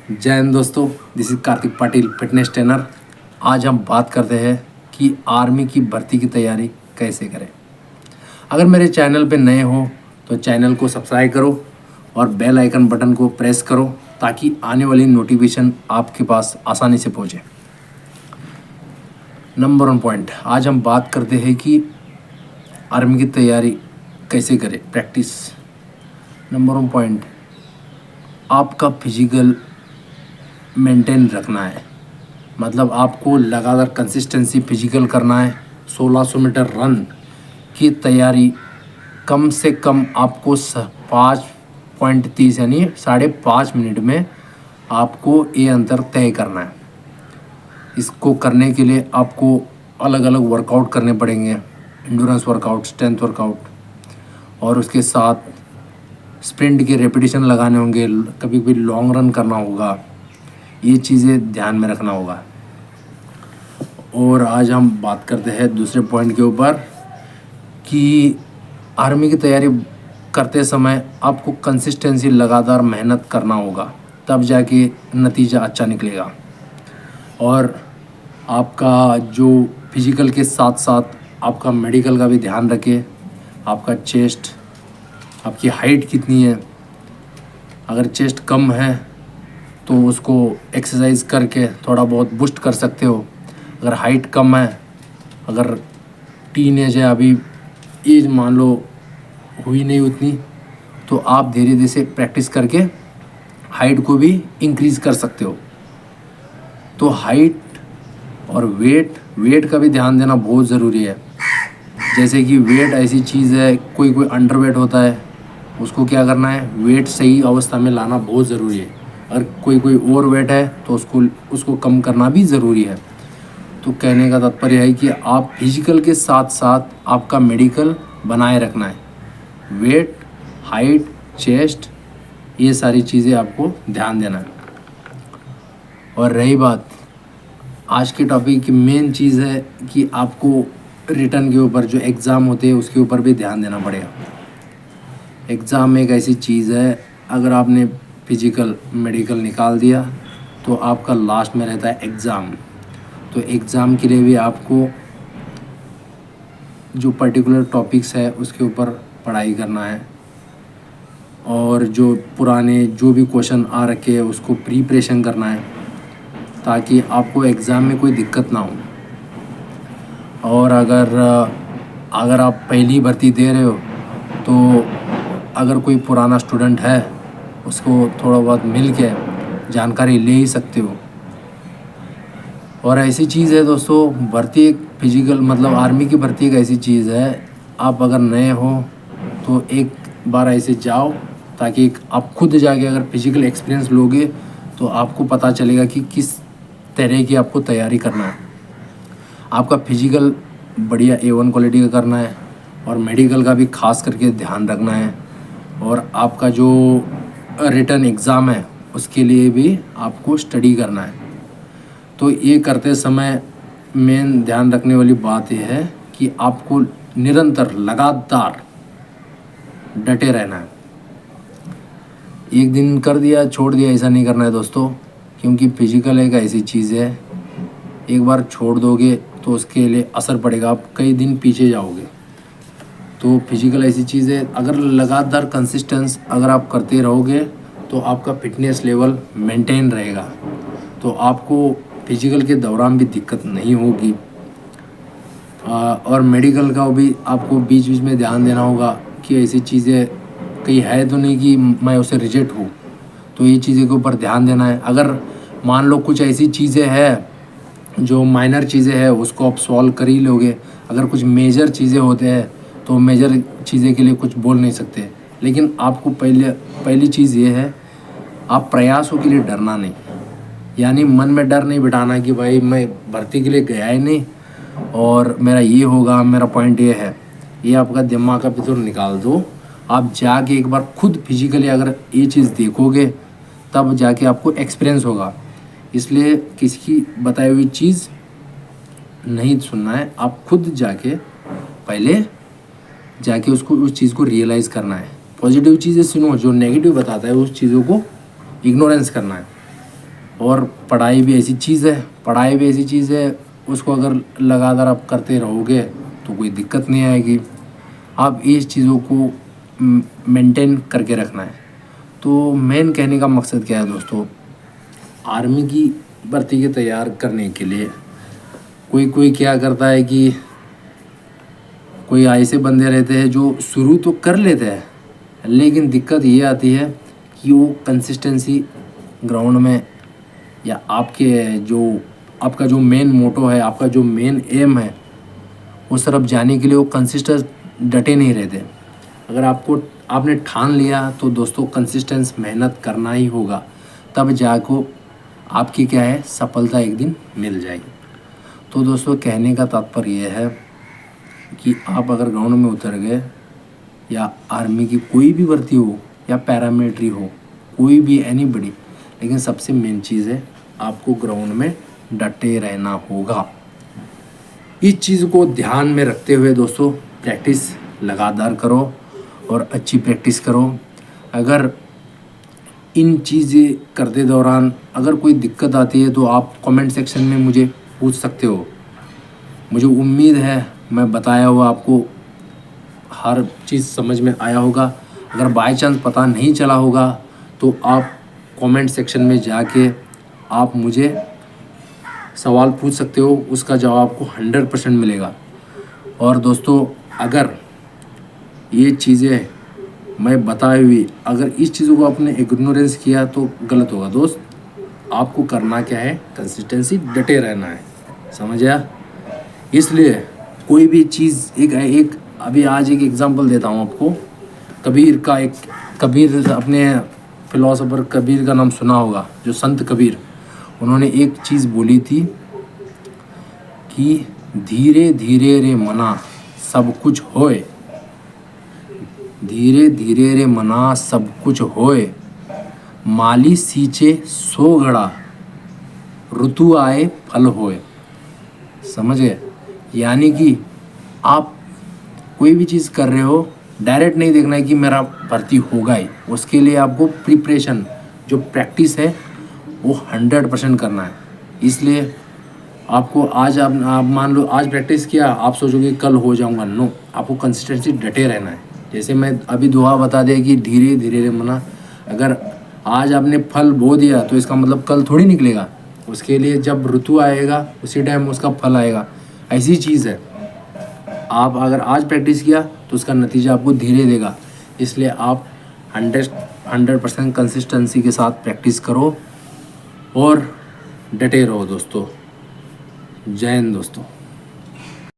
जय हिंद दोस्तों, this is Kartik Patil, fitness trainer. आज हम बात करते हैं कि आर्मी की भर्ती की तैयारी कैसे करें। अगर मेरे चैनल पे नए हो तो चैनल को सब्सक्राइब करो और बेल आइकन बटन को प्रेस करो ताकि आने वाली नोटिफिकेशन आपके पास आसानी से पहुंचे। नंबर 1 पॉइंट, आज हम बात करते हैं कि आर्मी की तैयारी कैसे करें, प्रैक्टिस। नंबर 1 पॉइंट, आपका फिजिकल मेंटेन रखना है। मतलब आपको लगातार कंसिस्टेंसी फिजिकल करना है। 1600 मीटर रन की तैयारी कम से कम आपको 5.30 यानी 5.5 मिनट में आपको ये अंतर तय करना है। इसको करने के लिए आपको अलग अलग वर्कआउट करने पड़ेंगे, एंडोरेंस वर्कआउट, स्ट्रेंथ वर्कआउट, और उसके साथ स्प्रिंट के रेपिटेशन लगाने होंगे, कभी कभी लॉन्ग रन करना होगा। ये चीज़ें ध्यान में रखना होगा। और आज हम बात करते हैं दूसरे पॉइंट के ऊपर कि आर्मी की तैयारी करते समय आपको कंसिस्टेंसी, लगातार मेहनत करना होगा, तब जाके नतीजा अच्छा निकलेगा। और आपका जो फिजिकल के साथ साथ आपका मेडिकल का भी ध्यान रखें। आपका चेस्ट, आपकी हाइट कितनी है। अगर चेस्ट कम है तो उसको एक्सरसाइज करके थोड़ा बहुत बूस्ट कर सकते हो। अगर हाइट कम है, अगर टीन एज है, अभी एज मान लो हुई नहीं उतनी, तो आप धीरे धीरे से प्रैक्टिस करके हाइट को भी इंक्रीज़ कर सकते हो। तो हाइट और वेट का भी ध्यान देना बहुत ज़रूरी है। जैसे कि वेट ऐसी चीज़ है, कोई अंडर वेट होता है, उसको क्या करना है, वेट सही अवस्था में लाना बहुत ज़रूरी है। और कोई ओवर वेट है तो उसको कम करना भी ज़रूरी है। तो कहने का तात्पर्य है कि आप फिजिकल के साथ साथ आपका मेडिकल बनाए रखना है। वेट, हाइट, चेस्ट, ये सारी चीज़ें आपको ध्यान देना है। और रही बात आज के टॉपिक की मेन चीज़ है कि आपको रिटर्न के ऊपर, जो एग्ज़ाम होते हैं उसके ऊपर भी ध्यान देना पड़ेगा। एग्ज़ाम एक ऐसी चीज़ है, अगर आपने फिजिकल मेडिकल निकाल दिया तो आपका लास्ट में रहता है एग्ज़ाम। तो एग्ज़ाम के लिए भी आपको जो पर्टिकुलर टॉपिक्स है उसके ऊपर पढ़ाई करना है, और जो पुराने जो भी क्वेश्चन आ रखे हैं उसको प्रिपरेशन करना है ताकि आपको एग्ज़ाम में कोई दिक्कत ना हो। और अगर आप पहली भर्ती दे रहे हो तो अगर कोई पुराना स्टूडेंट है उसको थोड़ा बहुत मिल के जानकारी ले ही सकते हो। और ऐसी चीज़ है दोस्तों, भर्ती एक फिजिकल, मतलब आर्मी की भर्ती एक ऐसी चीज़ है, आप अगर नए हो तो एक बार ऐसे जाओ ताकि आप खुद जाके अगर फिजिकल एक्सपीरियंस लोगे तो आपको पता चलेगा कि किस तरह की आपको तैयारी करना है। आपका फिजिकल बढ़िया A1 क्वालिटी का करना है, और मेडिकल का भी खास करके ध्यान रखना है। और आपका जो रिटर्न एग्ज़ाम है उसके लिए भी आपको स्टडी करना है। तो ये करते समय मेन ध्यान रखने वाली बात यह है कि आपको निरंतर, लगातार डटे रहना है। एक दिन कर दिया छोड़ दिया ऐसा नहीं करना है दोस्तों, क्योंकि फिजिकल एक ऐसी चीज़ है, एक बार छोड़ दोगे तो उसके लिए असर पड़ेगा, आप कई दिन पीछे जाओगे। तो फिजिकल ऐसी चीज़ है, अगर लगातार कंसिस्टेंस अगर आप करते रहोगे तो आपका फिटनेस लेवल मेंटेन रहेगा, तो आपको फिजिकल के दौरान भी दिक्कत नहीं होगी। और मेडिकल का भी आपको बीच बीच में ध्यान देना होगा कि ऐसी चीज़ें कहीं है तो नहीं कि मैं उसे रिजेक्ट हूँ। तो ये चीज़ें के ऊपर ध्यान देना है। अगर मान लो कुछ ऐसी चीज़ें हैं जो माइनर चीज़ें हैं उसको आप सॉल्व कर ही लोगे, अगर कुछ मेजर चीज़ें होते हैं तो मेजर चीज़ें के लिए कुछ बोल नहीं सकते। लेकिन आपको पहली चीज़ ये है, आप प्रयासों के लिए डरना नहीं, यानी मन में डर नहीं बिठाना कि भाई मैं भर्ती के लिए गया ही नहीं और मेरा ये होगा, मेरा पॉइंट ये है। ये आपका दिमाग का भीतर निकाल दो। आप जाके एक बार खुद फिजिकली अगर ये चीज़ देखोगे तब जाके आपको एक्सपीरियंस होगा। इसलिए किसी की बताई हुई चीज़ नहीं सुनना है, आप खुद जाके पहले जाके उस चीज़ को रियलाइज़ करना है। पॉजिटिव चीज़ें सुनो, जो नेगेटिव बताता है उस चीज़ों को इग्नोरेंस करना है। और पढ़ाई भी ऐसी चीज़ है, उसको अगर लगातार आप करते रहोगे तो कोई दिक्कत नहीं आएगी। आप इस चीज़ों को मेंटेन करके रखना है। तो मेन कहने का मकसद क्या है दोस्तों, आर्मी की भर्ती के तैयार करने के लिए कोई क्या करता है कि कोई ऐसे बंदे रहते हैं जो शुरू तो कर लेते हैं, लेकिन दिक्कत ये आती है कि वो कंसिस्टेंसी ग्राउंड में या आपका जो मेन मोटो है, आपका जो मेन एम है, उस तरफ जाने के लिए वो कंसिस्टेंट डटे नहीं रहते। अगर आपने ठान लिया तो दोस्तों कंसिस्टेंस मेहनत करना ही होगा, तब जाको आपकी क्या है सफलता एक दिन मिल जाएगी। तो दोस्तों कहने का तात्पर्य यह है कि आप अगर ग्राउंड में उतर गए या आर्मी की कोई भी भर्ती हो या पैरामिलिट्री हो, कोई भी एनीबडी, लेकिन सबसे मेन चीज़ है आपको ग्राउंड में डटे रहना होगा। इस चीज़ को ध्यान में रखते हुए दोस्तों प्रैक्टिस लगातार करो और अच्छी प्रैक्टिस करो। अगर इन चीज़ें करते दौरान अगर कोई दिक्कत आती है तो आप कमेंट सेक्शन में मुझे पूछ सकते हो। मुझे उम्मीद है मैं बताया हुआ आपको हर चीज़ समझ में आया होगा। अगर बाय चांस पता नहीं चला होगा तो आप कमेंट सेक्शन में जाके आप मुझे सवाल पूछ सकते हो, उसका जवाब आपको 100% मिलेगा। और दोस्तों अगर ये चीज़ें मैं बताई हुई, अगर इस चीज़ों को आपने इग्नोरेंस किया तो गलत होगा दोस्त। आपको करना क्या है, कंसिस्टेंसी डटे रहना है, समझ आया। इसलिए कोई भी चीज़ एक अभी आज एक एग्जांपल देता हूँ आपको। कबीर अपने फिलोसोफर कबीर का नाम सुना होगा, जो संत कबीर, उन्होंने एक चीज़ बोली थी कि धीरे धीरे रे मना सब कुछ होए, धीरे धीरे रे मना सब कुछ होए, माली सींचे सो घड़ा, ऋतु आए फल होए। समझ गए। यानी कि आप कोई भी चीज़ कर रहे हो, डायरेक्ट नहीं देखना है कि मेरा भर्ती होगा ही। उसके लिए आपको प्रिपरेशन, जो प्रैक्टिस है वो 100% करना है। इसलिए आपको आज आप मान लो आज प्रैक्टिस किया, आप सोचोगे कल हो जाऊंगा, नो, आपको कंसिस्टेंसी डटे रहना है। जैसे मैं अभी दुआ बता दिया कि धीरे धीरे मना, अगर आज आपने फल बो दिया तो इसका मतलब कल थोड़ी निकलेगा। उसके लिए जब ऋतु आएगा उसी टाइम उसका फल आएगा। ऐसी चीज़ है, आप अगर आज प्रैक्टिस किया तो उसका नतीजा आपको धीरे देगा। इसलिए आप 100% कंसिस्टेंसी के साथ प्रैक्टिस करो और डटे रहो दोस्तों। जय हिंद दोस्तों।